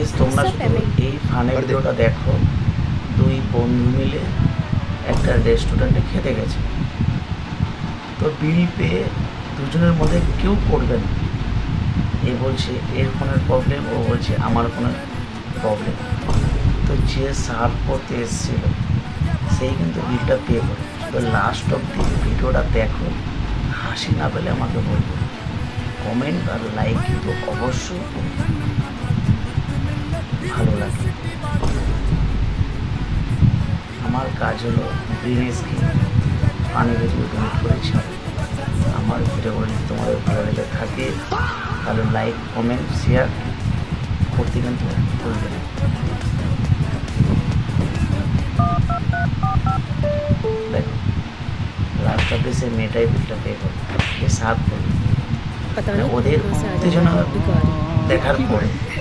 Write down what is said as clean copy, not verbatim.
Guys তোমরা What's up, শুধু MA? এই ফানের ভিডিওটা দেখো। দুই বন্ধু মিলে একটা রেস্টুরেন্টে খেতে গেছে, তো বিল পেয়ে দুজনের মধ্যে কেউ করবে না। এ বলছে এর ফোনের প্রবলেম, ও বলছে আমার ফোনের প্রবলেম। তো যে সার্ভ করতে এসেছিল সেই কিন্তু বিলটা পে করে। তো লাস্ট অব্দি ভিডিওটা দেখো, হাসি না পেলে আমাকে বলবো। কমেন্ট আর লাইক কিন্তু অবশ্যই করবে, ভালো লাগে। আমার কাজ হলো গ্রিন স্কিন পানি ভিডিও ডোনেট করেছি। আমার ভিডিওগুলো যদি তোমাদের ভালো লেগে থাকে তাহলে লাইক কমেন্ট শেয়ার করতে কিন্তু ভুলবে না। দেখো লাস্ট অব্দি সে মেয়েটাই বিলটা পে করবে, এ সার্ভ করবে। पता মানে नहीं ওদের कहाँ से आ উত্তেজনা जाता है भिखारी। দেখার পরে